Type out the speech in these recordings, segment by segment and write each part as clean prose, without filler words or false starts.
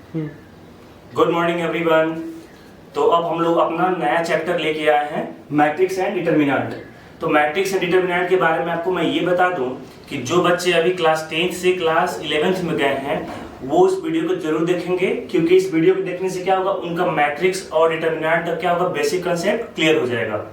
Good morning everyone. तो अब हम लोग अपना नया चैप्टर लेके आए हैं, मैट्रिक्स एंड डिटरमिनेंट। तो मैट्रिक्स एंड डिटरमिनेंट के बारे में आपको मैं ये बता दूं कि जो बच्चे अभी क्लास 10th से क्लास 11th में गए हैं वो इस वीडियो को जरूर देखेंगे, क्योंकि इस वीडियो को देखने से क्या होगा, उनका मैट्रिक्स और डिटरमिनेंट का क्या होगा, बेसिक कंसेप्ट क्लियर हो जाएगा।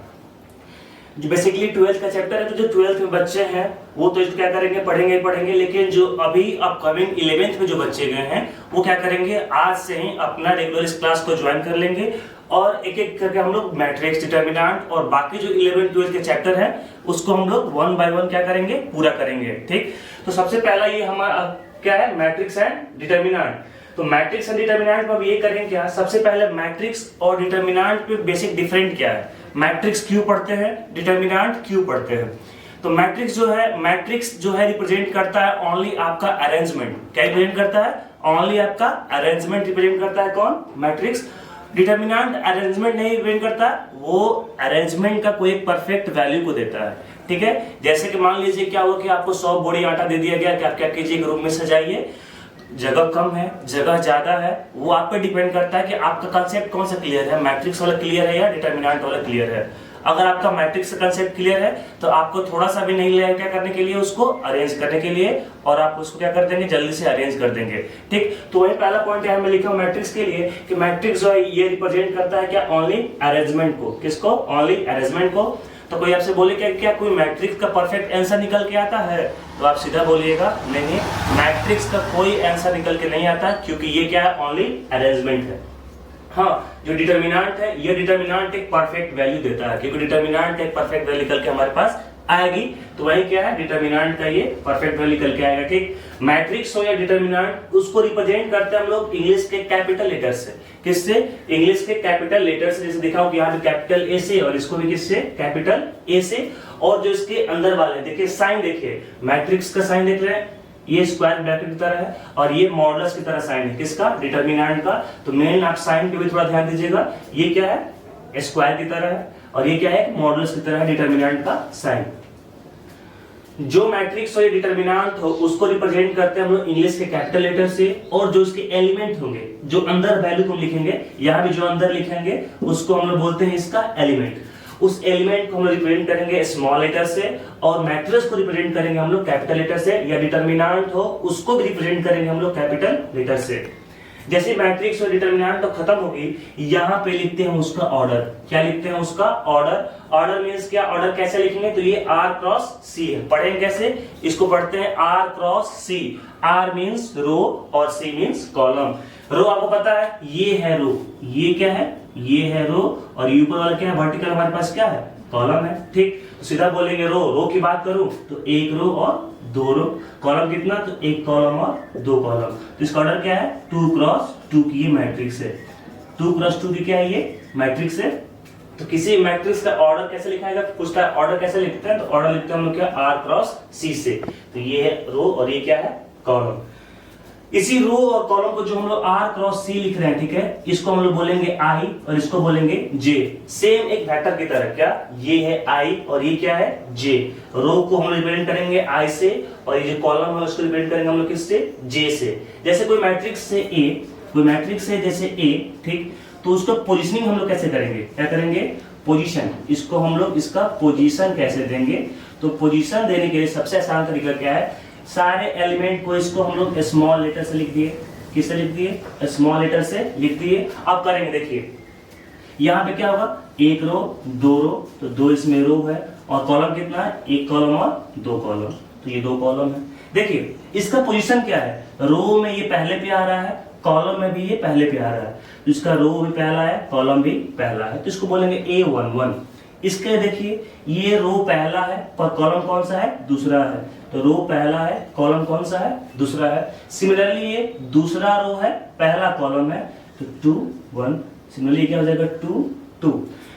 जो बेसिकली 12th का चैप्टर है, तो जो 12th में बच्चे हैं वो तो इसको क्या करेंगे, पढ़ेंगे, लेकिन जो अभी अपकमिंग 11th में जो बच्चे गए हैं वो क्या करेंगे, आज से ही अपना रेगुलर इस क्लास को ज्वाइन कर लेंगे और एक एक करके हम लोग मैट्रिक्स, डिटरमिनेंट और बाकी जो 11th 12th के चैप्टर है उसको हम लोग 1 बाय 1 क्या करेंगे, पूरा करेंगे। ठीक, तो सबसे पहला ये हमारा क्या है, मैट्रिक्स एंड डिटरमिनेंट। तो मैट्रिक्स एंड डिटरमिनेंट में अब ये करेंगे क्या, सबसे पहले मैट्रिक्स और डिटरमिनेंट में बेसिक डिफरेंट क्या है, मैट्रिक्स क्यों पढ़ते हैं, डिटरमिनेंट क्यों पढ़ते हैं। तो मैट्रिक्स जो है रिप्रेजेंट करता है ओनली आपका अरेंजमेंट। क्या रिप्रेजेंट करता है, ओनली आपका अरेंजमेंट रिप्रेजेंट करता है कौन, मैट्रिक्स। डिटरमिनेंट अरेंजमेंट नहीं रिप्रेजेंट करता, वो अरेंजमेंट का कोई परफेक्ट वैल्यू को देता है। ठीक है, जैसे कि मान लीजिए क्या हुआ कि आपको 100 बोरी आटा दे दिया गया कि आप क्या कीजिए, एक रूम में सजाइए, जगह कम है, जगह ज्यादा है, वो आप पे डिपेंड करता है कि आपका कंसेप्ट कौन सा क्लियर है, मैट्रिक्स वाला क्लियर है या डिटरमिनेंट वाला क्लियर है। अगर आपका मैट्रिक्स का कंसेप्ट क्लियर है तो आपको थोड़ा सा भी नहीं लगेगा क्या करने के लिए, उसको अरेंज करने के लिए, और आप उसको क्या कर देंगे, जल्दी से अरेंज कर देंगे। ठीक, तो वही पहला पॉइंट यहाँ मैं लिखा हूँ मैट्रिक्स के लिए कि मैट्रिक्स जो है ये रिप्रेजेंट करता है क्या, ओनली अरेंजमेंट को। किसको, ओनली अरेंजमेंट को। तो कोई आपसे बोले क्या कोई मैट्रिक्स का परफेक्ट आंसर निकल के आता है, तो आप सीधा बोलिएगा नहीं, मैट्रिक्स का कोई आंसर निकल के नहीं आता, क्योंकि ये क्या है, ओनली अरेंजमेंट है। हाँ, जो डिटरमिनेंट है, ये डिटरमिनेंट एक परफेक्ट वैल्यू देता है, क्योंकि डिटरमिनेंट एक परफेक्ट वैल्यू निकल के हमारे पास आएगी, तो वही क्या है, डिटरमिनेंट का ये परफेक्ट वैल्यू निकल के आएगा। ठीक, मैट्रिक्स हो या डिटरमिनेंट, उसको रिप्रेजेंट करते हैं हम लोग इंग्लिश के कैपिटल लेटर से। किससे, इंग्लिश के कैपिटल लेटर से। जैसे दिखाऊं कि यहाँ पे कैपिटल ए से, और इसको भी किससे, कैपिटल ए से। और जो इसके अंदर वाले देखिए साइन, देखिए मैट्रिक्स का साइन देख रहे हैं, ये स्क्वायर ब्रैकेट की तरह है और ये मॉडुलस की तरह साइन है, किसका, डिटरमिनेंट का। तो मेन आप साइन पे भी थोड़ा ध्यान दीजिएगा, ये क्या है, स्क्वायर की तरह है और ये क्या है, मॉडुलस की तरह है, डिटरमिनेंट का साइन। जो मैट्रिक्स हो या डिटरमिनेंट हो उसको रिप्रेजेंट करते हैं हम लोग इंग्लिश के कैपिटल लेटर से, और जो उसके एलिमेंट होंगे, जो अंदर वैल्यू को लिखेंगे, यहाँ भी जो अंदर लिखेंगे उसको हम लोग बोलते हैं इसका एलिमेंट। उस एलिमेंट को हम लोग रिप्रेजेंट करेंगे स्मॉल लेटर से, और मैट्रिक्स को रिप्रेजेंट करेंगे हम लोग कैपिटल लेटर से, या डिटरमिनेंट हो उसको भी रिप्रेजेंट करेंगे हम लोग कैपिटल लेटर से। जैसे मैट्रिक्स और डिटरमिनेंट तो खत्म होगी, यहाँ पे लिखते हैं उसका ऑर्डर। क्या लिखते हैं, उसका ऑर्डर। ऑर्डर मींस क्या, ऑर्डर कैसे लिखेंगे, तो ये R क्रॉस C है। पढ़ेंगे कैसे, इसको पढ़ते हैं R cross C। R means row और C मींस कॉलम। रो आपको पता है, ये है रो, ये क्या है, ये है रो, और ये ऊपर वाला क्या है, वर्टिकल हमारे पास क्या है, कॉलम है। ठीक, तो सीधा बोलेंगे रो की बात करूं तो एक रो और दो रो। कॉलम कितना, तो एक कॉलम और दो कॉलम। तो इसका ऑर्डर क्या है, 2 क्रॉस 2 की ये मैट्रिक्स है। 2 क्रॉस 2 की क्या है, ये मैट्रिक्स है। तो किसी मैट्रिक्स का ऑर्डर कैसे लिखाएगा, उसका ऑर्डर कैसे लिखते हैं, तो ऑर्डर लिखते हैं हम लोग क्या, R क्रॉस C से। तो ये है रो और ये क्या है, कॉलम। इसी रो और कॉलम को जो हम लोग R क्रॉस C लिख रहे हैं, ठीक है, इसको हम लोग बोलेंगे I और इसको बोलेंगे J। सेम एक वेक्टर की तरह, क्या, ये है I और ये क्या है, J। रो को हम लोग रिप्रेजेंट करेंगे I से, और ये जो कॉलम है उसको रिप्रेजेंट करेंगे हम लोग किससे, J से। जैसे कोई मैट्रिक्स से A, कोई मैट्रिक्स है जैसे A, ठीक, तो उसका पोजिशनिंग हम लोग कैसे करेंगे, क्या करेंगे, पोजीशन। इसको हम लोग इसका पोजीशन कैसे देंगे, तो पोजीशन देने के लिए सबसे आसान तरीका क्या है, सारे एलिमेंट को इसको हम लोग स्मॉल लेटर से लिख दिए। किससे लिख दिए, स्मॉल लेटर से लिख दिए। अब करेंगे, देखिए यहाँ पे क्या होगा, एक रो, दो रो, तो दो इसमें रो है, और कॉलम कितना है, एक कॉलम और दो कॉलम, तो ये दो कॉलम है। देखिए इसका पोजीशन क्या है, रो में ये पहले पे आ रहा है, कॉलम में भी ये पहले पे आ रहा है, तो इसका रो भी पहला है, कॉलम भी पहला है, तो इसको बोलेंगे A11। इसके देखिए ये रो पहला है पर कॉलम कौन सा है, दूसरा है, तो रो पहला है, कॉलम कौन सा है, दूसरा है। सिमिलरली ये दूसरा रो है, पहला कॉलम है, तो 2 1। सिमिलरली क्या हो जाएगा, 2 2।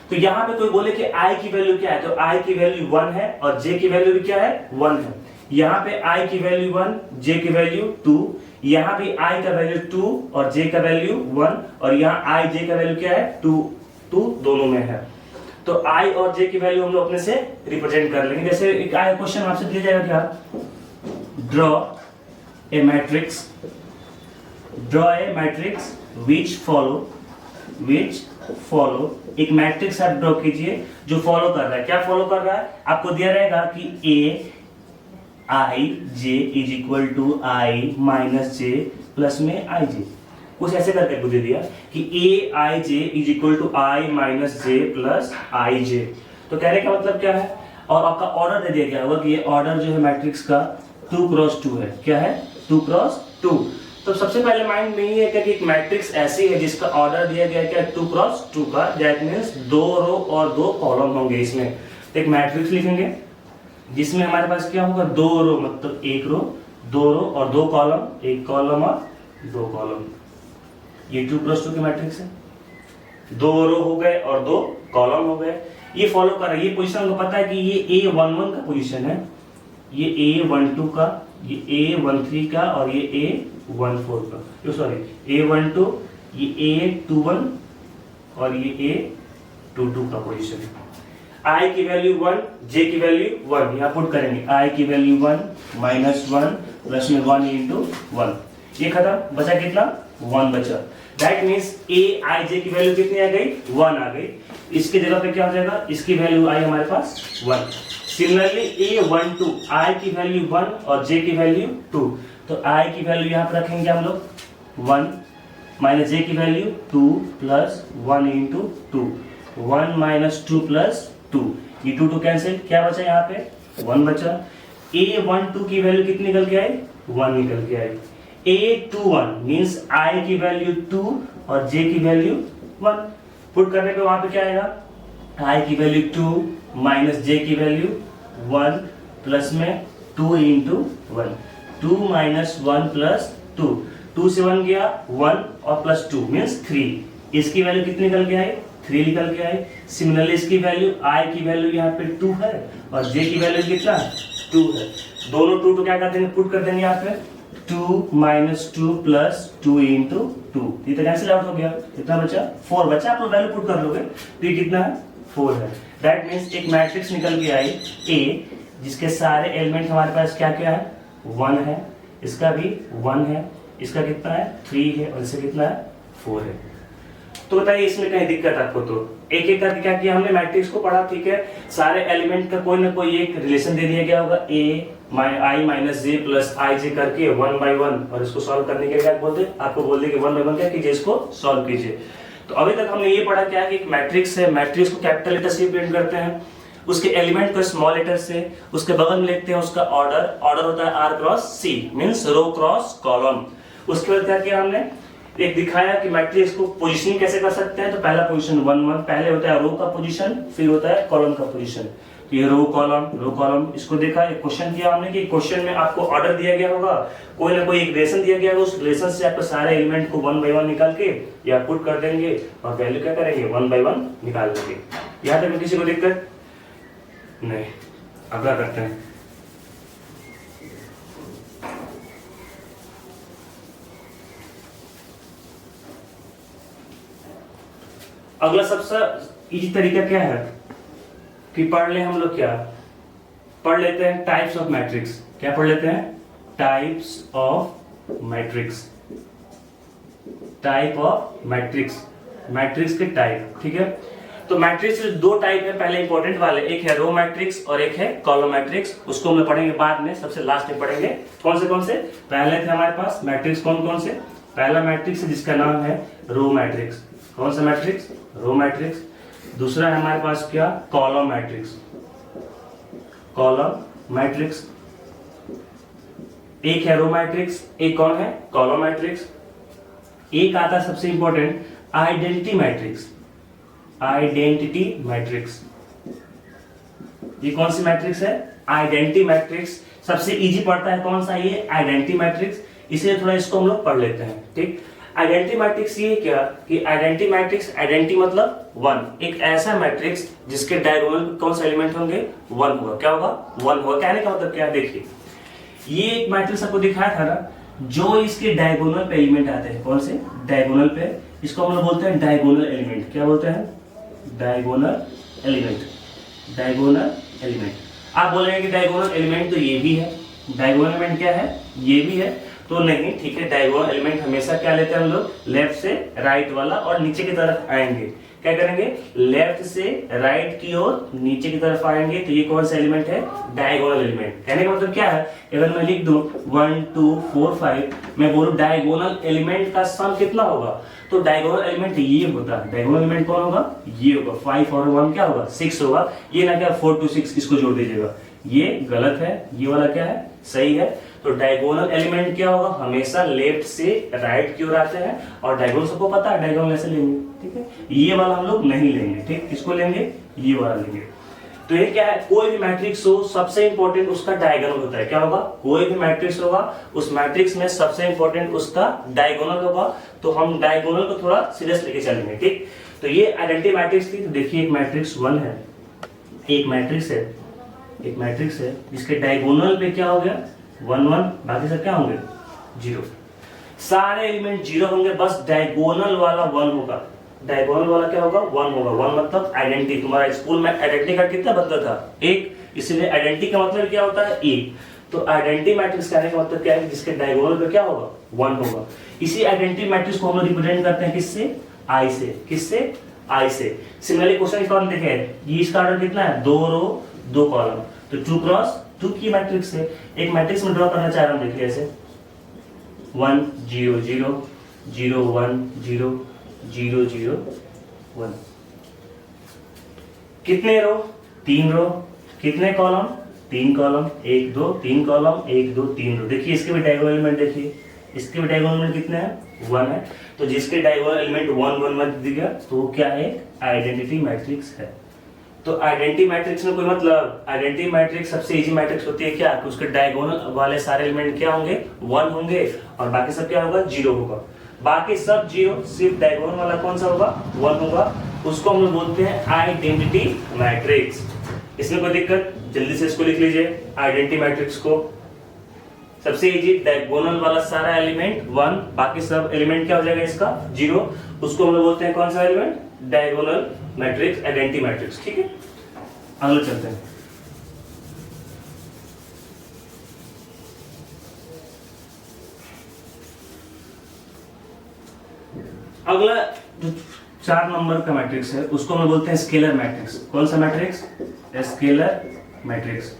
तो यहाँ पे कोई बोले कि I की वैल्यू क्या है, तो I की वैल्यू 1 है और J की वैल्यू भी क्या है, 1 है। यहाँ पे I की वैल्यू 1, J की वैल्यू 2, यहाँ भी I का वैल्यू 2 और J का वैल्यू 1, और यहाँ I J का वैल्यू क्या है, 2 2 दोनों में है। तो I और J की वैल्यू हम लोग अपने से रिप्रेजेंट कर लेंगे। जैसे एक क्वेश्चन आपसे दिया जाएगा क्या, draw a matrix draw a matrix which follow, एक मैट्रिक्स आप ड्रॉ कीजिए जो फॉलो कर रहा है। क्या फॉलो कर रहा है? आपको दिया रहेगा कि A I J is equal to I minus J plus में आई जे, कुछ ऐसे करके आपको दे दिया कि A I J is equal to I minus J plus I J. तो कहने का मतलब क्या है? और आपका ऑर्डर दे दिया गया होगा कि ये ऑर्डर जो है मैट्रिक्स का 2x2 है। क्या है? 2x2। तो सबसे पहले माइंड में ये है कि एक मैट्रिक्स ऐसी है जिसका ऑर्डर दिया गया क्या? 2x2 का। दैट मीन्स 2 रो और 2 कॉलम होंगे इसमें। तो एक मैट्रिक्स लिखेंगे जिसमें हमारे पास क्या होगा? 2 रो, मतलब 1 रो, 2 रो और 2 कॉलम, 1 कॉलम और 2 कॉलम। ये 2x2 की मैट्रिक्स है। 2 रो हो गए और 2 कॉलम हो गए। ये फॉलो कर रहा है। ये पोजीशन हमको पता है कि ये A11 का पोजीशन है, ये A12 का, ये A13 का और ये A14 का, सॉरी A12, ये A21 और ये A22 का पोजीशन है। I की वैल्यू 1, J की वैल्यू 1, यहाँ पुट करेंगे। I की वैल्यू 1 माइनस 1 प्लस में 1 इंटू 1, ये खत्म। बचा कितना? 1 बचा। That means A I J की वैल्यू कितनी आ गई? 1 आ गई। इसकी जगह पे क्या हो जाएगा? इसकी वैल्यू आई हमारे पास 1। सिमिलरली A12 I की वैल्यू 1 और J की वैल्यू 2, तो I की वैल्यू यहाँ पर रखेंगे हम लोग 1 माइनस J की value 2 plus 1 into 2, 1 minus 2 plus 2, ये 2 कैंसिल, क्या बचा यहाँ पे? 1 बचा। A12 की वैल्यू कितनी निकल के आई? 1 निकल के आई। A21 मीन्स I की वैल्यू 2 और J की वैल्यू 1। पुट करने पे वहां पे क्या आएगा? I की वैल्यू 2 माइनस J की वैल्यू 1 प्लस में 2 इंटू 1, 2 माइनस 1 प्लस 2, 2 से 1 गया 1 और प्लस 2 मीन्स 3। इसकी वैल्यू कितनी निकल के आई? 3 निकल के आई। सिमिलरली इसकी वैल्यू I की वैल्यू यहाँ पे 2 है और J की वैल्यू कितना? 2 है। दोनों 2 क्या कर देंगे? पुट कर देंगे यहाँ पे 2 माइनस 2 प्लस 2 इंटू 2, ये तो कैंसिल आउट हो गया। कितना बचा? 4 बचा। आप लोग वैल्यू पुट कर लोगे तो ये कितना है? 4 है। दैट मीन्स एक मैट्रिक्स निकल के आई A जिसके सारे एलिमेंट हमारे पास क्या क्या है? 1 है, इसका भी 1 है, इसका कितना है? 3 है और इसका कितना है? 4 है। तो बताइए इसमें कहीं दिक्कत आपको? तो एक एक करके क्या किया हमने? मैट्रिक्स को पढ़ा, ठीक है। सारे एलिमेंट का कोई ना कोई एक रिलेशन दे दिया गया होगा, I minus J plus I जे करके 1 बाई 1, और इसको सॉल्व करने के क्या बोलते हैं? आपको बोल देंगे 1 बाई 1 क्या कीजिए, इसको सॉल्व कीजिए। तो अभी तक हमने ये पढ़ा क्या कि एक मैट्रिक्स है, मैट्रिक्स को कैपिटल लेटर से प्रिंट करते हैं, उसके एलिमेंट को स्मॉल लेटर से, उसके बगल में लिखते हैं उसका ऑर्डर होता है R क्रॉस C मींस रो क्रॉस कॉलम। उसके बाद क्या किया हमने? एक दिखाया कि मैट्रिक्स को पोजीशनिंग कैसे कर सकते हैं। तो पहला पोजीशन 1 1, पहले होता है रो का पोजीशन, फिर होता है कॉलम का पोजीशन। तो ये रो कॉलम, इसको देखा, एक क्वेश्चन किया हमने कि क्वेश्चन में आपको ऑर्डर दिया गया होगा, कोई ना कोई एक रिलेशन दिया गया होगा, उस रिलेशन से आपको सारे एलिमेंट को 1 बाई 1 निकाल के या पुट कर देंगे और वैल्यू क्या करेंगे? 1 बाई 1 निकाल देंगे। यहाँ तक किसी को दिक्कत नहीं? अगला करते हैं। अगला सबसे इजी तरीका क्या है कि पढ़ ले हम लोग, क्या पढ़ लेते हैं? Types of matrix. क्या पढ़ लेते हैं? Types of matrix. Type of matrix, matrix के टाइप, ठीक है। तो मैट्रिक्स के 2 टाइप है, पहले इंपॉर्टेंट वाले, एक है रो मैट्रिक्स और एक है कॉलम मैट्रिक्स। उसको हम पढ़ेंगे बाद में, सबसे लास्ट में पढ़ेंगे। कौन से? पहले थे हमारे पास मैट्रिक्स कौन से? पहला मैट्रिक्स जिसका नाम है रो मैट्रिक्स। कौन सा मैट्रिक्स? Row matrix. दूसरा है हमारे पास क्या? Column matrix. Column matrix. एक है रो मैट्रिक्स, एक कौन है? Column matrix. एक आता है सबसे important identity matrix. Identity matrix, ये कौन सी मैट्रिक्स है? Identity matrix. सबसे इजी पड़ता है कौन सा? ये आइडेंटिटी मैट्रिक्स, इसलिए थोड़ा इसको हम लोग पढ़ लेते हैं, ठीक। आइडेंटिटी मैट्रिक्स ये क्या कि आइडेंटिटी मैट्रिक्स, आइडेंटिटी मतलब 1, एक ऐसा मैट्रिक्स जिसके डायगोनल कौन सा एलिमेंट होंगे? 1 होगा। क्या होगा? 1 होगा। कहने का मतलब क्या है? देखिए, ये एक मैट्रिक्स आपको दिखाया था ना, जो इसके डायगोनल पे एलिमेंट आते हैं। कौन से? डायगोनल पे। इसको हम लोग बोलते हैं डायगोनल एलिमेंट। क्या बोलते हैं? Diagonal element. Diagonal element. आप बोलेंगे कि डायगोनल एलिमेंट तो ये भी है। डायगोनल एलिमेंट क्या है? ये भी है। तो नहीं, ठीक है, डायगोनल एलिमेंट हमेशा क्या लेते हैं हम लोग, लेफ्ट से राइट वाला, और नीचे की तरफ आएंगे, क्या करेंगे, लेफ्ट से राइट की ओर नीचे की तरफ आएंगे, तो ये कौन सा एलिमेंट है, डायगोनल एलिमेंट। कहने का मतलब क्या है, अगर मैं लिख दूं 1 2 4 5, मैं बोलूं डायगोनल एलिमेंट का सम कितना होगा, तो डायगोनल एलिमेंट ये होता है, डायगोनल एलिमेंट कौन होगा, ये होगा, 5 और 1 क्या होगा, 6 होगा। ये ना क्या 4 to 6 इसको जोड़ दीजिएगा, ये गलत है, ये वाला क्या है, सही है। तो डायगोनल एलिमेंट क्या होगा, हमेशा लेफ्ट से राइट की ओर आते हैं, और डायगोनल सबको पता है, डायगोनल ऐसे लेंगे, ठीक है, ये वाला हम लोग नहीं लेंगे, ठीक, किसको लेंगे, ये वाला लेंगे। तो ये क्या है, कोई भी मैट्रिक्स हो सबसे इंपॉर्टेंट उसका डायगोनल होता है, क्या होगा, कोई भी मैट्रिक्स होगा उस मैट्रिक्स में सबसे इंपॉर्टेंट उसका डायगोनल होगा। तो हम डायगोनल को थोड़ा सीरियस लेके चलेंगे, ठीक। तो ये आइडेंटिटी मैट्रिक्स थी, तो देखिए एक मैट्रिक्स 1 है, एक मैट्रिक्स है, एक मैट्रिक्स है जिसके डायगोनल पे क्या हो गया 1 1, बाकी सब क्या होंगे 0, सारे एलिमेंट 0 होंगे, बस डायगोनल वाला 1 होगा। डायगोनल वाला क्या होगा, 1 होगा। 1 मतलब आइडेंटिटी, तुम्हारा स्कूल में आइडेंटिटी का कितना बनता था, 1, इसलिए आइडेंटिटी का मतलब क्या होता है, 1। तो आइडेंटिटी मैट्रिक्स कहने का मतलब क्या है, जिसके डायगोनल पे क्या होगा 1 होगा। इसी आइडेंटिटी मैट्रिक्स को हम लोग रिप्रेजेंट करते हैं किससे, आई से, किससे, आई से। सिमिलरली क्वेश्चन का देखें, ये इसका ऑर्डर कितना है, 2 रो 2 कॉलम, तो 2 क्रॉस 2 की मैट्रिक्स है। एक मैट्रिक्स में ड्रॉ करना चाह रहा हूं, देखिए ऐसे 1 0 0 0 1 0 0 0 1, कितने रो, 3 रो, कितने कॉलम, 3 कॉलम, 1 2 3 कॉलम, 1 2 3 रो। देखिए इसके भी डायगोनल एलिमेंट, देखिए इसके भी डायगोनल एलिमेंट कितने हैं, 1 है। तो जिसके डायगोनल एलिमेंट 1 1 मत दिया, तो वो क्या है, आइडेंटिटी मैट्रिक्स है। तो आइडेंटिटी मैट्रिक्स में कोई मतलब, आइडेंटिटी मैट्रिक्स सबसे इजी मैट्रिक्स होती है क्या, कि उसके डायगोनल वाले सारे एलिमेंट क्या होंगे, 1 होंगे, और बाकी सब क्या होगा, 0 होगा। बाकी सब 0, सिर्फ डायगोनल वाला कौन सा होगा, 1 होगा। उसको हम लोग बोलते हैं आइडेंटिटी मैट्रिक्स। इसमें कोई दिक्कत, जल्दी से इसको लिख लीजिए, आइडेंटिटी मैट्रिक्स को सबसे इजी, डायगोनल वाला सारा एलिमेंट 1, बाकी सब एलिमेंट क्या हो जाएगा इसका 0, उसको हम लोग बोलते हैं कौन सा element, diagonal matrix, identity matrix, ठीक है। अगले चलते हैं, अगला जो 4 नंबर का मैट्रिक्स है उसको हम बोलते हैं स्केलर मैट्रिक्स। कौन सा matrix, scalar matrix,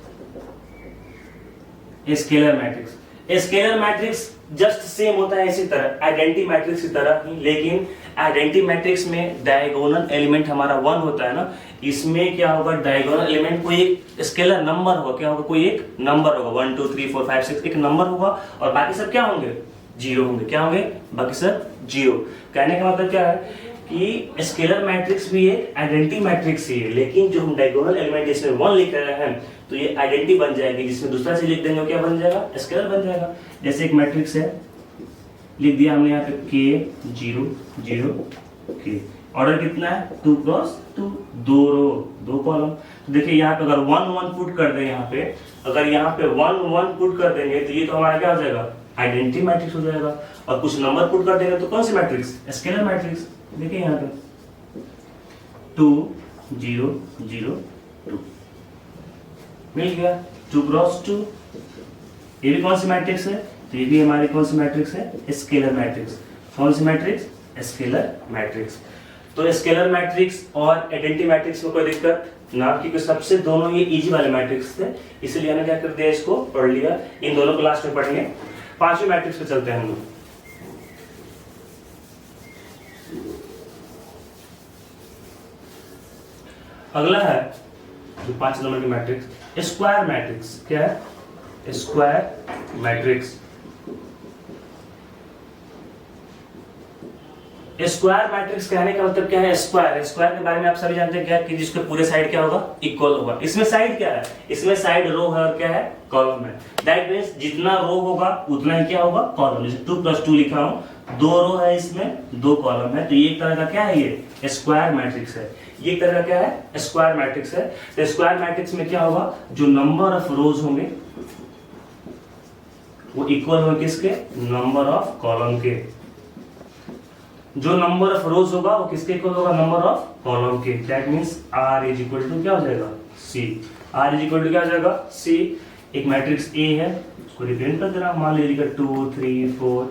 scalar matrix. Scalar matrix just same होता है इसी तरह आइडेंटिटी मैट्रिक्स की तरह ही, लेकिन आइडेंटिटी मैट्रिक्स में डायगोनल एलिमेंट हमारा 1 होता है ना, इसमें क्या होगा, डायगोनल एलिमेंट कोई एक स्केलर नंबर होगा, क्या होगा, कोई एक नंबर होगा, 1 2 3 4 5 6 एक नंबर होगा, और बाकी सब क्या होंगे, 0 होंगे, क्या होंगे, बाकी सब 0। कहने का मतलब क्या है कि स्केलर मैट्रिक्स भी एक आइडेंटिटी मैट्रिक्स ही है, लेकिन जो हम डायगोनल एलिमेंट इसमें 1 लिख रहे हैं तो ये आइडेंटिटी बन जाएगी, जिसमें दूसरा से लिख देंगे क्या बन जाएगा, स्केलर बन जाएगा। जैसे एक मैट्रिक्स है, लिख दिया हमने यहाँ पे k 0 0 k, ऑर्डर कितना है 2 क्रॉस 2, 2 रो 2 कॉलम। तो देखिए यहाँ पे अगर 1 1 पुट कर दें, यहाँ पे अगर यहाँ पे 1 1 पुट कर देंगे तो ये तो हमारा क्या हो जाएगा, आइडेंटिटी मैट्रिक्स हो जाएगा। और कुछ नंबर पुट कर देंगे तो कौन सी मैट्रिक्स, स्केलर मैट्रिक्स। देखिए यहाँ पे 2 0 0 2 मिल गया, 2 क्रॉस 2, ये भी कौन सी मैट्रिक्स है, तो ये भी हमारी कौन सी मैट्रिक्स है, स्केलर मैट्रिक्स। कौन सी मैट्रिक्स, स्केलर मैट्रिक्स। तो स्केलर मैट्रिक्स और आइडेंटिटी मैट्रिक्स में कोई दिक्कत ना, क्योंकि सबसे दोनों ये इजी वाले मैट्रिक्स थे, इसलिए हमने क्या कर दिया, इसको पढ़ लिया। इन दोनों को लास्ट में पढ़ेंगे। 5वें मैट्रिक्स पे चलते हैं हम लोग। अगला है जो 5 नंबर की मैट्रिक्स, स्क्वायर मैट्रिक्स। क्या है, स्क्वायर मैट्रिक्स। स्क्वायर मैट्रिक्स कहने का मतलब क्या है, स्क्वायर, स्क्वायर के बारे में आप सभी जानते हैं क्या, कि जिसके पूरे साइड क्या होगा, इक्वल होगा। इसमें साइड क्या है, इसमें साइड रो है और क्या है, कॉलम है। दैट मींस जितना रो होगा उतना ही क्या होगा, कॉलम। जैसे 2 + 2 लिखा हूं, 2 रो है इसमें 2 कॉलम है, तो ये एक तरह का क्या है, ये स्क्वायर मैट्रिक्स है। ये एक तरह का क्या है, स्क्वायर मैट्रिक्स है। तो स्क्वायर मैट्रिक्स में क्या होगा, जो नंबर ऑफ रोज होंगे वो इक्वल होंगे किसके, नंबर ऑफ कॉलम के। जो नंबर ऑफ रोज होगा वो किसके इक्वल होगा, नंबर ऑफ कॉलम के। दैट मींस R = क्या हो जाएगा, C। R = क्या हो जाएगा, C। एक मैट्रिक्स ए है, उसको रिप्रेजेंट कर दे रहा हूं, मान लीजिए 2 3 4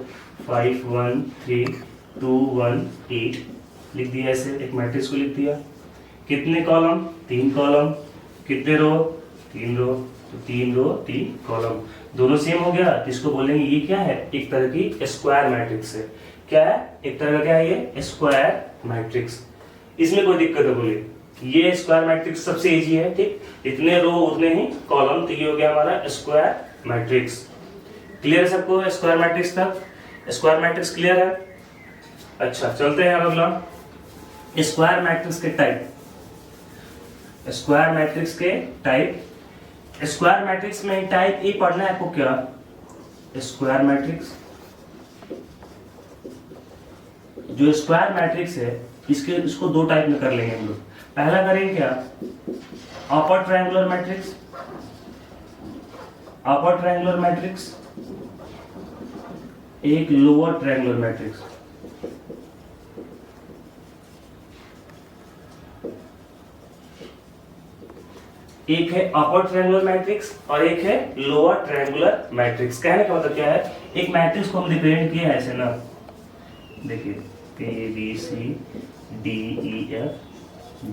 5 1 3 2 1 8 लिख दिया, ऐसे एक मैट्रिक्स को लिख दिया। कितने कॉलम? 3 कॉलम। कितने रो? 3 रो। तो 3 रो 3 कॉलम, दोनों सेम हो गया, तो इसको बोलेंगे ये क्या है? एक तरह की स्क्वायर मैट्रिक्स है। क्या है? एक तरह का क्या है ये? Square matrix. इसमें कोई दिक्कत है बोलिए? ये स्क्वायर मैट्रिक्स सबसे इजी है, ठीक, इतने रो उतने ही कॉलम, तो ये हो गया हमारा स्क्वायर मैट्रिक्स। क्लियर है सबको स्क्वायर मैट्रिक्स तक? स्क्वायर मैट्रिक्स क्लियर है? अच्छा, चलते हैं अगला, स्क्वायर मैट्रिक्स के टाइप। स्क्वायर मैट्रिक्स के टाइप, स्क्वायर मैट्रिक्स में टाइप ए पढ़ना है आपको। क्या स्क्वायर मैट्रिक्स? जो स्क्वायर मैट्रिक्स है इसको दो टाइप में कर लेंगे हम लोग। पहला करेंगे क्या? अपर ट्रायंगुलर मैट्रिक्स, अपर ट्रायंगुलर मैट्रिक्स, एक लोअर ट्रायंगुलर मैट्रिक्स। एक है अपर ट्रायंगुलर मैट्रिक्स और एक है लोअर ट्रायंगुलर मैट्रिक्स। कहने का मतलब क्या है? एक मैट्रिक्स को हम रिप्रेजेंट किया है ऐसे ना, देखिए A B C D E F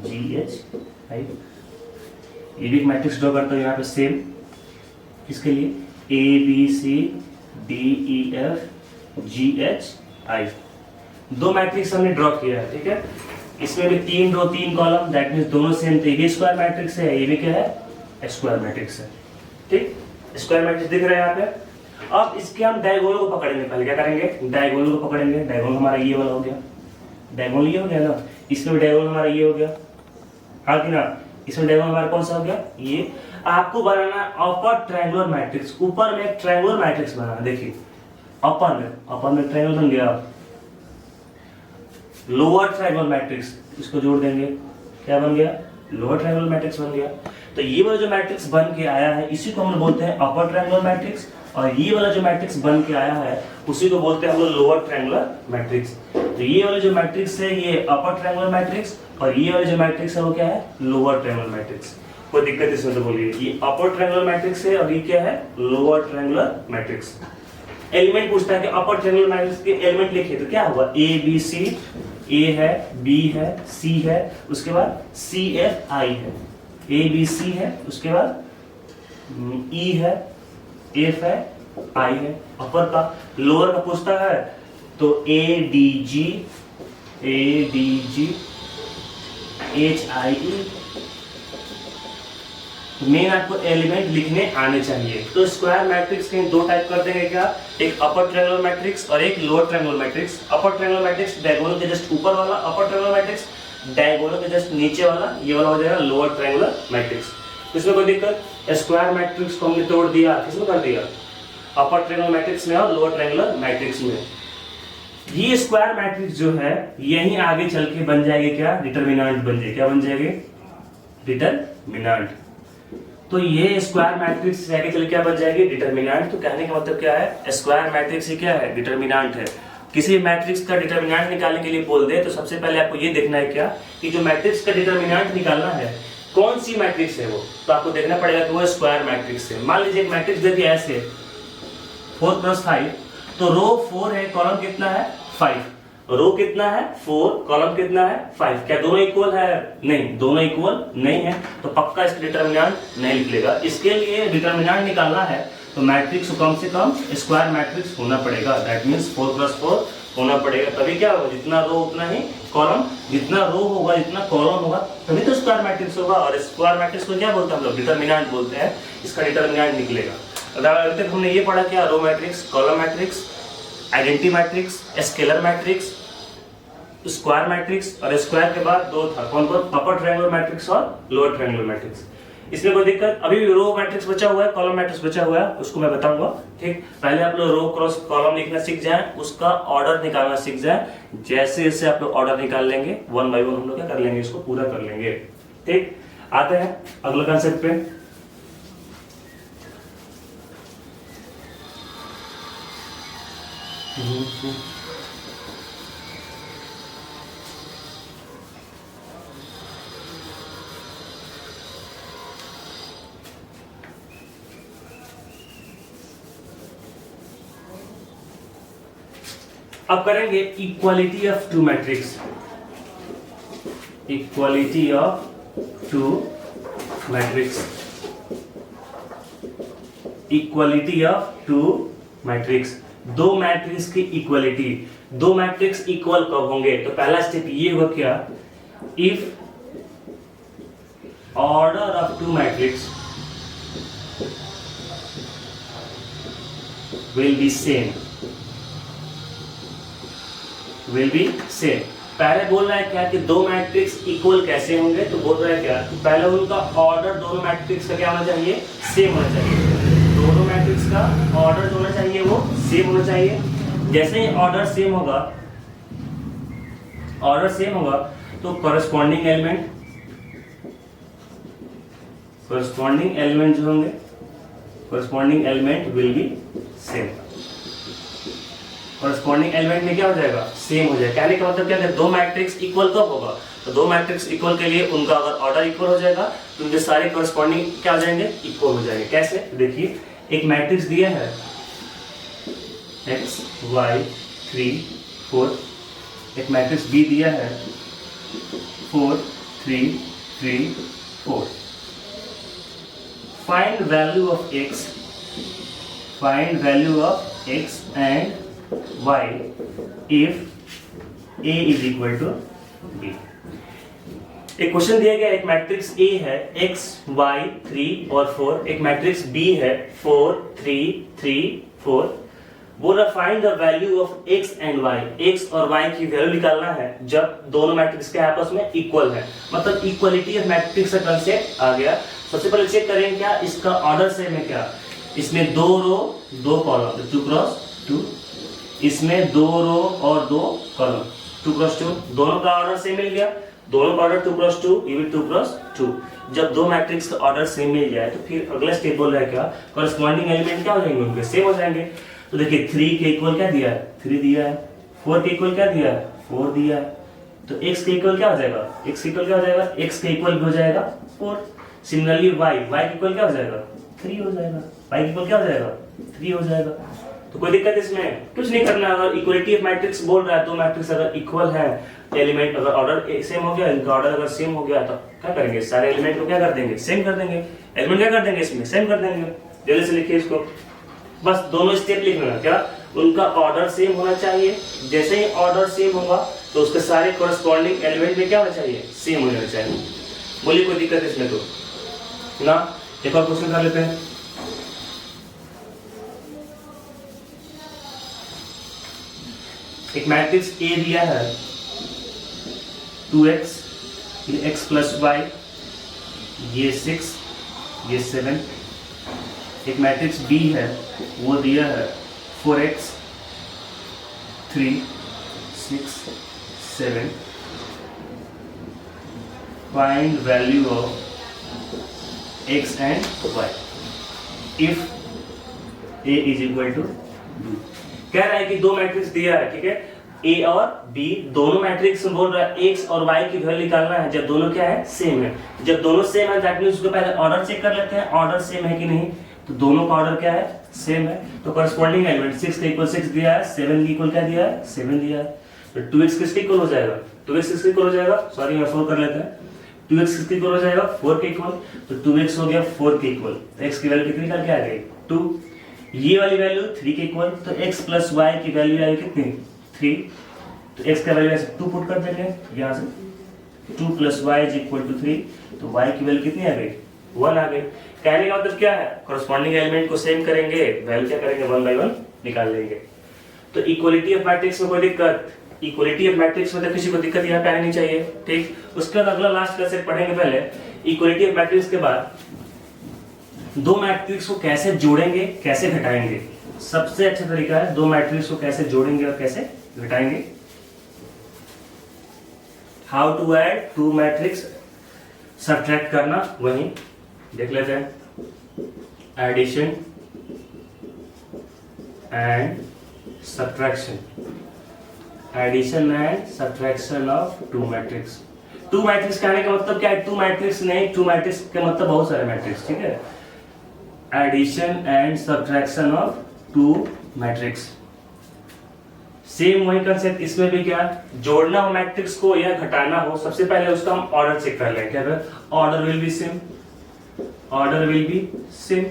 G H I, ये भी एक मैट्रिक्स ड्रॉ करता हूँ यहाँ पे सेम। किसके लिए? A B C D E F G H I, दो मैट्रिक्स हमने ड्रॉ किया है, ठीक है। इसमें भी 3 रो 3 कॉलम, दैट मींस दोनों सेम थे। ये स्क्वायर मैट्रिक्स है, ये भी क्या है? स्क्वायर मैट्रिक्स है, ठीक। स्क्वायर मैट्रिक्स दिख रहा है यहाँ पे। अब इसके हम डायगोनल को पकड़ेंगे। पहले क्या करेंगे? डायगोनल को पकड़ेंगे। डायगोनल हमारा ये वाला हो गया, डायगोनल ये हो गया ना, इसमें भी डायगोनल हमारा ये हो गया, हाँ कि ना? इसमें डायगोनल हमारा कौन सा हो गया? ये। आपको बनाना अपर ट्रायंगुलर मैट्रिक्स, ऊपर में एक ट्रायंगुलर मैट्रिक्स बनाना। देखिए अपर में ट्रायंगल बन गया। लोअर ट्रायंगुलर मैट्रिक्स, इसको जोड़ देंगे, क्या बन गया? लोअर ट्रायंगुलर मैट्रिक्स बन गया। तो ये वाला जो मैट्रिक्स बन के आया है इसी को हम बोलते हैं अपर ट्रायंगुलर मैट्रिक्स, और ये वाला जो मैट्रिक्स बन के आया है उसी को बोलते हैं हम लोग लोअर ट्रायंगुलर मैट्रिक्स। तो ये वाला जो मैट्रिक्स है ये अपर ट्रायंगुलर मैट्रिक्स, और ये वाला जो मैट्रिक्स है वो क्या है? Lower triangular matrix. कोई दिक्कत इसमें तो बोलिए? ये अपर ट्रायंगुलर मैट्रिक्स है और ये क्या है? Lower triangular matrix. एलिमेंट पूछता है कि अपर ट्रायंगुलर मैट्रिक्स के एलिमेंट लिखिए, तो क्या होगा? ए बी सी, ए है, बी है, सी है, उसके बाद सी एफ आई है। ए बी सी है, उसके बाद ई है, एफ है, आई है अपर का। लोअर का पूछता है तो A D G, H I E. Main आपको एलिमेंट लिखने आने चाहिए। तो स्क्वायर मैट्रिक्स के दो टाइप कर देंगे क्या? एक अपर ट्रायंगुलर मैट्रिक्स और एक लोअर ट्रायंगुलर मैट्रिक्स। अपर ट्रायंगुलर मैट्रिक्स डायगोनल के जस्ट ऊपर वाला, अपर ट्रायंगुलर मैट्रिक्स डायगोनल के जस्ट नीचे वाला, ये वाला हो जाएगा लोअर ट्रायंगुलर मैट्रिक्स। इसमें कोई दिक्कत? स्क्वायर मैट्रिक्स को हमने तोड़ दिया, किसमें कर दिया? अपर ट्रायंगुलर मैट्रिक्स में और लोअर ट्रायंगुलर मैट्रिक्स में। ये स्क्वायर मैट्रिक्स जो है यही आगे चल के बन जाएगी क्या? डिटरमिनेंट बन जाएगी। क्या बन जाएगी? डिटरमिनेंट। तो ये स्क्वायर मैट्रिक्स आगे चल क्या बन जाएगी? डिटरमिनेंट। तो कहने का मतलब क्या है? स्क्वायर मैट्रिक्स ही क्या है? डिटरमिनेंट है। किसी मैट्रिक्स का डिटरमिनेंट निकालने के लिए बोल दे तो सबसे पहले आपको ये देखना है क्या कि जो मैट्रिक्स का डिटरमिनेंट निकालना है कौन सी मैट्रिक्स है वो, तो आपको देखना पड़ेगा कि वो स्क्वायर मैट्रिक्स है। मान लीजिए एक मैट्रिक्स दे दिया ऐसे 4 + 5, तो रो 4 है, कॉलम कितना है? 5। रो कितना है? 4, कॉलम कितना है? 5। क्या दोनों इक्वल है? नहीं, दोनों इक्वल नहीं है, तो पक्का इसका डिटरमिनेंट नहीं लिख लेगा। इसके लिए डिटरमिनेंट निकालना है तो मैट्रिक्स को कम से कम स्क्वायर मैट्रिक्स होना पड़ेगा। दैट मींस 4 + 4 होना पड़ेगा, तभी क्या होगा? जितना रो उतना ही कॉलम, जितना रो होगा जितना कॉलम होगा तभी तो स्क्वायर मैट्रिक्स होगा। और स्क्वायर मैट्रिक्स को क्या बोलते हैं हम लोग? डिटरमिनेंट बोलते हैं। इसका डिटरमिनेंट निकलेगा। अभी तक हमने ये पढ़ा क्या? Row matrix, column matrix, identity matrix, scalar matrix, square matrix, और स्क्वायर के बाद दो था कौन कौन? अपर ट्रायंगुलर मैट्रिक्स और लोअर ट्रायंगुलर मैट्रिक्स। इसमें कोई दिक्कत? अभी भी रो मैट्रिक्स बचा हुआ है, कॉलम मैट्रिक्स बचा हुआ है, उसको मैं बताऊंगा, ठीक। पहले आप लोग रो क्रॉस कॉलम लिखना सीख जाए, उसका ऑर्डर निकालना सीख जाए। जैसे जैसे आप लोग ऑर्डर निकाल लेंगे 1 बाय 1 हम लोग क्या कर लेंगे? इसको पूरा कर लेंगे, ठीक। आते हैं अगला कंसेप्ट पे। अब करेंगे equality of two matrix. Equality of two matrix. Equality of two matrix, दो मैट्रिक्स की इक्वालिटी। दो मैट्रिक्स इक्वल कब होंगे? तो पहला स्टेप ये होगा क्या, if order of two matrix will be same, will be same। पहले बोल रहा है क्या कि दो मैट्रिक्स इक्वल कैसे होंगे, तो बोल रहा है क्या कि पहले उनका ऑर्डर दोनों मैट्रिक्स का क्या होना चाहिए, सेम होना चाहिए। दोनों मैट्रिक्स का ऑर्डर जो होना चाहिए वो सेम होना चाहिए। जैसे ही ऑर्डर सेम होगा, ऑर्डर सेम होगा तो कॉरेस्पॉन्डिंग एलिमेंट जो होंगे, corresponding element will B same. Corresponding element में क्या हो जाएगा, सेम हो जाएगा। कहने का मतलब क्या है, दो मैट्रिक्स इक्वल कब होगा, तो दो मैट्रिक्स इक्वल के लिए उनका अगर ऑर्डर इक्वल हो जाएगा तो उनके सारे कॉरेस्पॉन्डिंग क्या हो जाएंगे, इक्वल हो जाएंगे। कैसे, देखिए एक मैट्रिक्स दिया है x y 3 4, एक मैट्रिक्स B दिया है 4 3 3 4। Find value of x, find value of x and y if a is equal to b। एक क्वेश्चन दिया गया, एक मैट्रिक्स A है x y 3 और 4, एक मैट्रिक्स B है 4 3 3 4। बोल रहा find the value of x and y, x और y की वैल्यू निकालना है जब दोनों मैट्रिक्स के आपस में इक्वल है। मतलब इक्वलिटी ऑफ मैट्रिक्स का कंसेप्ट आ गया। सबसे पहले चेक करेंगे क्या इसका ऑर्डर सेम है क्या, इसमें दो रो दो कॉलम 2 क्रॉस 2, इसमें दो रो और दो कॉलम 2 क्रॉस 2, दोनों का ऑर्डर सेम मिल गया। दोनों का ऑर्डर 2 क्रॉस 2, ये भी 2 क्रॉस 2। जब दो मैट्रिक्स का ऑर्डर सेम मिल जाए तो फिर अगला स्टेप बोल रहा है क्या, कॉरेस्पॉन्डिंग एलिमेंट क्या हो जाएंगे, उनके सेम हो जाएंगे। तो देखिए 3 के इक्वल क्या दिया है, 3 दिया है। 4 के इक्वल क्या दिया है, 4 दिया है। तो x के इक्वल क्या हो जाएगा, x के इक्वल क्या हो जाएगा, x के इक्वल हो जाएगा 4। सिमिलरली y के इक्वल क्या हो जाएगा, 3 हो जाएगा। y के इक्वल क्या हो जाएगा, 3 हो जाएगा। तो कोई दिक्कत इसमें कुछ नहीं करना। अगर इक्वलिटी ऑफ मैट्रिक्स बोल रहा है, दो मैट्रिक्स अगर इक्वल है, एलिमेंट अगर ऑर्डर सेम हो गया, इनका ऑर्डर अगर सेम हो गया तो क्या करेंगे, सारे एलिमेंट को क्या कर देंगे, सेम कर देंगे। एलिमेंट क्या कर देंगे, इसमें सेम कर देंगे। जल्दी से लिखिए इसको, बस दोनों स्टेप लिखना। क्या, उनका ऑर्डर सेम होना चाहिए। जैसे ही ऑर्डर सेम होगा तो उसके सारे कॉरेस्पॉन्डिंग एलिमेंट में क्या होना चाहिए, सेम हो जाना चाहिए। बोलिए कोई दिक्कत इसमें तो ना। एक और क्वेश्चन कर लेते हैं। एक मैट्रिक्स A दिया है 2x, ये x प्लस y, ये 6, ये 7। एक मैट्रिक्स B है, वो दिया है 4x 3 6 7। Find value of x and y if a is equal to b। कह रहा है कि दो मैट्रिक्स दिया है, ठीक है, A और B दोनों मैट्रिक्स बोल रहा है x और y की वैल्यू निकालना है जब दोनों क्या है, सेम है। जब दोनों सेम है दैट मींस उसको पहले ऑर्डर चेक कर लेते हैं, ऑर्डर सेम है कि नहीं। तो दोनों का ऑर्डर क्या है, सेम है। तो कॉरेस्पॉन्डिंग एलिमेंट 6 का इक्वल 6 दिया है, 7 का इक्वल क्या दिया है, 7 दिया है। तो 2x किसके इक्वल हो जाएगा, 2x किसके इक्वल हो जाएगा, सॉरी मैं 4 कर लेते हैं। 2x किसके इक्वल हो जाएगा, 4 के इक्वल। तो 2x हो गया 4 के इक्वल। तो x की वैल्यू कितनी निकल के आ गई, 2। ये वाली वैल्यू 3 के इक्वल। तो x प्लस y की वैल्यू आई कितनी, 3। तो x का वैल्यू ऐसे 2 पुट कर देंगे यहाँ से, 2 plus y is equal to 3। तो y की वैल्यू कितनी आ गई, 1 आ गई। कहने का मतलब क्या है, कॉरेस्पॉन्डिंग एलिमेंट को सेम करेंगे, वैल्यू क्या करेंगे, 1 बाय 1 निकाल लेंगे। तो इक्वलिटी ऑफ मैट्रिक्स में कोई दिक्कत, इक्वलिटी ऑफ मैट्रिक्स में तो किसी को दिक्कत यहाँ पे आनी नहीं चाहिए, ठीक। उसके बाद अगला लास्ट का सेट पढ़ेंगे। पहले इक्वलिटी ऑफ मैट्रिक्स के बाद दो मैट्रिक्स को कैसे जोड़ेंगे, कैसे घटाएंगे। सबसे अच्छा तरीका है दो मैट्रिक्स को कैसे जोड़ेंगे और कैसे घटाएंगे। How to add two matrix, subtract करना, वही देख लेते हैं। Addition and subtraction, addition and subtraction of two matrix. Two matrix कहने का मतलब क्या है, टू मैट्रिक्स नहीं, टू मैट्रिक्स का मतलब बहुत सारे मैट्रिक्स, ठीक है। Addition and subtraction of two matrix. Same वही कंसेप्ट इसमें भी, क्या जोड़ना हो मैट्रिक्स को या घटाना हो, सबसे पहले उसका हम ऑर्डर चेक कर लेंगे। क्या order will be same, order will be same,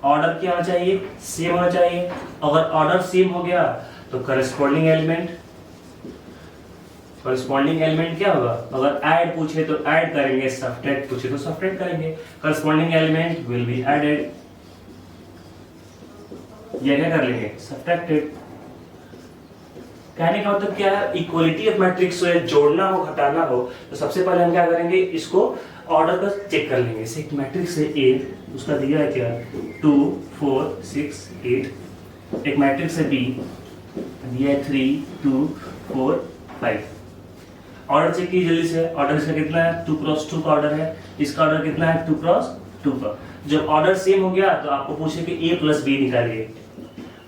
order क्या होना चाहिए, सेम होना चाहिए। अगर ऑर्डर सेम हो गया तो करस्पॉन्डिंग एलिमेंट, करस्पॉन्डिंग एलिमेंट क्या होगा, अगर ऐड पूछे तो ऐड करेंगे, सब्ट्रैक्ट पूछे तो सब्ट्रैक्ट करेंगे। Corresponding element will be added, ये क्या कर लेंगे, सब्ट्रैक्टेड। कहने का मतलब क्या है, इक्वलिटी ऑफ मैट्रिक्स है, जोड़ना हो घटाना हो तो सबसे पहले हम क्या करेंगे, इसको ऑर्डर का चेक कर लेंगे। जैसे एक मैट्रिक्स है ए, उसका दिया है क्या 2 4 6 8, एक मैट्रिक्स है बी दिया है 3 2 4 5। ऑर्डर चेक कीजिए जल्दी से, ऑर्डर इसका कितना है 2 क्रॉस 2 का ऑर्डर है, इसका ऑर्डर कितना है 2 क्रॉस 2 का। जब ऑर्डर सेम हो गया तो आपको पूछे कि a प्लस बी निकालिए,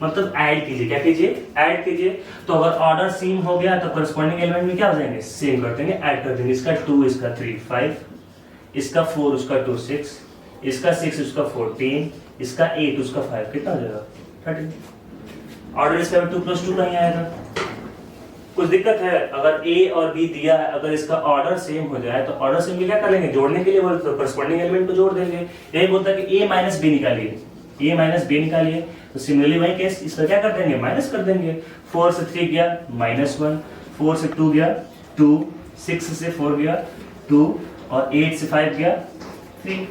मतलब ऐड कीजिए, क्या कीजिए, ऐड कीजिए। तो अगर ऑर्डर सेम हो गया तो करस्पॉन्डिंग एलिमेंट में क्या हो जाएंगे, सेम कर देंगे, ऐड कर देंगे। इसका 2 इसका 3 5, इसका 4 उसका 2 6, इसका 6 उसका 14, इसका 8 उसका 5, कितना हो जाएगा 13। ऑर्डर इसका 2 प्लस 2 कहीं आएगा। कुछ दिक्कत है, अगर a और b दिया है, अगर इसका ऑर्डर सेम हो जाए तो ऑर्डर सेम क्या कर लेंगे, जोड़ने के लिए बोलते तो करस्पॉन्डिंग एलिमेंट को जोड़ देंगे। यही बोलता है कि a माइनस बी निकालिए, a माइनस बी निकालिए, तो सिमिलरली वही केस, इसका क्या कर देंगे, माइनस कर देंगे। 4 से 3 गया -1, 4 से 2 गया 2, 6 से 4 गया 2 और 8 से 5 गया 3।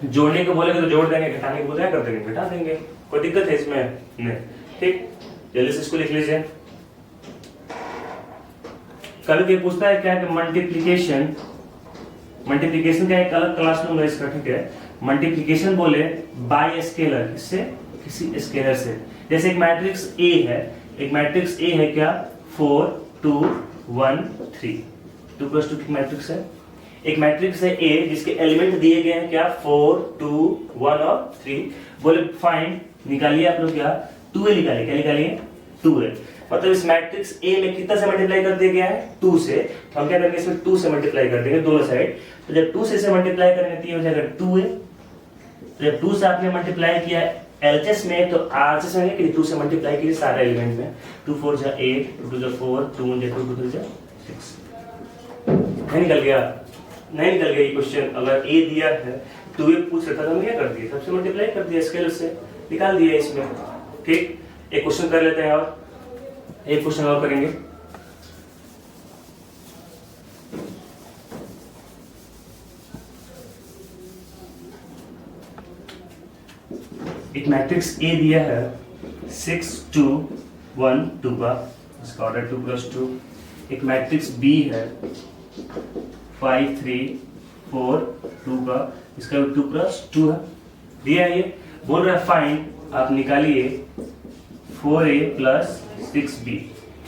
जोड़ने को बोलेंगे तो जोड़ देंगे, घटाने को बोले क्या कर देंगे, घटा देंगे। कोई दिक्कत है इसमें नहीं, ठीक। जल्दी से इसको लिख लीजिए। कभी कोई पूछता है क्या कि मल्टीप्लिकेशन, मल्टीप्लिकेशन का एक अलग क्लास लूंगा इसका, ठीक है। मल्टीप्लिकेशन बोले बाय स्केलर, किससे, किसी स्केलर से। जैसे एक मैट्रिक्स ए है, एक मैट्रिक्स ए है क्या 4 2 1 3, 2 प्लस 2 की मैट्रिक्स है। एक मैट्रिक्स है ए जिसके एलिमेंट दिए गए हैं क्या 4 2 1 और 3। बोले फाइंड, निकालिए आप लोग क्या 2a निकालिए, क्या निकालिए 2a। मतलब इस मैट्रिक्स ए में कितना से मल्टीप्लाई कर दिया गया है 2 से, तो हम क्या करेंगे इसमें 2 से मल्टीप्लाई कर देंगे दोनों साइड। तो जब 2 से मल्टीप्लाई करेंगे तो ये हो जाएगा 2a। तो जब 2 से आपने मल्टीप्लाई किया एलएचएस में तो आरएचएस में कि 2 से मल्टीप्लाई कीजिए सारे एलिमेंट में, 2 4 जा 8, 2 2 जा 4, 2 1 जा 2, 2 3 जा 6। नहीं निकल गया, नहीं निकल गया ये क्वेश्चन। अगर ए दिया है 2a पूछ रहा था तो हमने क्या कर दिया, सबसे मल्टीप्लाई कर दिया, स्केलर से निकाल दिया इसमें, ठीक। एक क्वेश्चन कर लेते हैं और एक क्वेश्चन और करेंगे। एक मैट्रिक्स ए दिया है 6 2 1 2 का, इसका ऑर्डर 2 प्लस 2। एक मैट्रिक्स बी है 5 3 4 2 का, इसका 2 प्लस 2 है, दिया है। ये बोल रहा है फाइंड, आप निकालिए 4a प्लस 6b।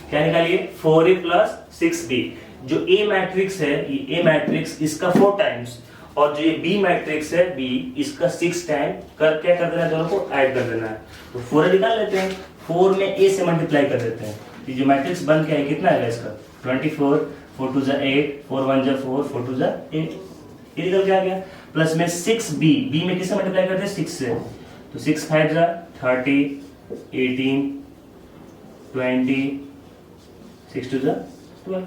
क्या निकालिए 4a प्लस 6b। जो a मैट्रिक्स है, ये a मैट्रिक्स इसका 4 टाइम्स और जो ये b मैट्रिक्स है b इसका 6 टाइम कर क्या कर देना है, दोनों को ऐड कर देना है। तो 4a निकाल लेते हैं, 4 में a से मल्टीप्लाई कर देते हैं। ये जो मैट्रिक्स बन के है कितना है इसका 24, 4 2 जा 8, 4 1 जा 4, 4 2 जा 8, ये निकल के आ गया। प्लस में 6b, b में किससे मल्टीप्लाई करते हैं 6 से, तो 6 5 जा 30, 18 20, 6 2 जा 12,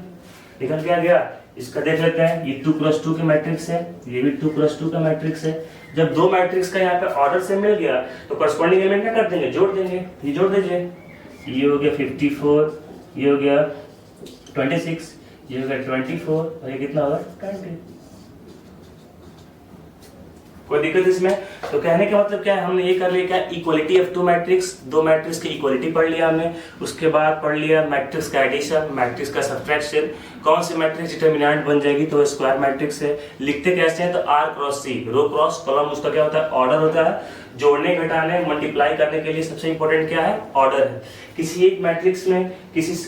निकल के आ गया। इसका देख लेते हैं, ये 2 प्लस 2 के मैट्रिक्स है, ये भी 2 प्लस 2 का मैट्रिक्स है। जब दो मैट्रिक्स का यहाँ पे ऑर्डर से मिल गया तो करस्पॉन्डिंग एलिमेंट क्या कर देंगे, जोड़ देंगे। ये जोड़ दीजिए, ये हो गया 54, ये हो गया 26, ये हो गया 24 और ये कितना होगा 20। कोई दिक्कत इसमें? तो कहने का मतलब क्या है, हमने ये कर लिया क्या, इक्वलिटी ऑफ टू मैट्रिक्स, दो मैट्रिक्स की इक्वलिटी पढ़ लिया हमने। उसके बाद पढ़ लिया मैट्रिक्स का एडिशन, मैट्रिक्स का सब्ट्रैक्शन, कौन सी मैट्रिक्स डिटरमिनेंट बन जाएगी तो स्क्वायर मैट्रिक्स है। लिखते कैसे हैं तो R क्रॉस C, रो क्रॉस कॉलम, उसका क्या होता है ऑर्डर होता है। जोड़ने घटाने मल्टीप्लाई करने के लिए सबसे इंपॉर्टेंट क्या है, ऑर्डर है। किसी एक मैट्रिक्स में किसी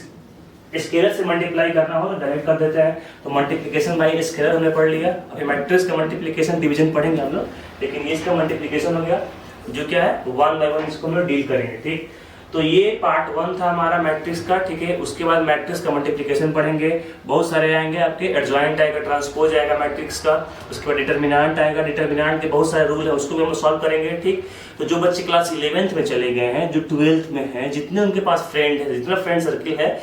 स्केलर से मल्टीप्लाई करना हो तो डायरेक्ट कर देते हैं, तो मल्टीप्लिकेशन बाय स्केलर हमने पढ़ लिया। अभी मैट्रिक्स का मल्टीप्लिकेशन डिवीजन पढ़ेंगे हम लोग, लेकिन ये इसका मल्टीप्लिकेशन हो गया जो क्या है 1 बाय 1, इसको हम लोग डील करेंगे, ठीक। तो ये पार्ट 1 था हमारा मैट्रिक्स का, ठीक है। उसके बाद मैट्रिक्स का मल्टीप्लिकेशन पढ़ेंगे, बहुत सारे आएंगे आपके, एडजॉइंट आएगा, ट्रांसपोज आएगा मैट्रिक्स का, उसके बाद डिटरमिनेंट आएगा, डिटरमिनेंट के बहुत सारे रूल है, उसको भी हम सॉल्व करेंगे, ठीक। तो जो बच्चे क्लास 11th में चले गए हैं, जो 12th में हैं, जितने उनके पास फ्रेंड है, जितना फ्रेंड सर्किल है,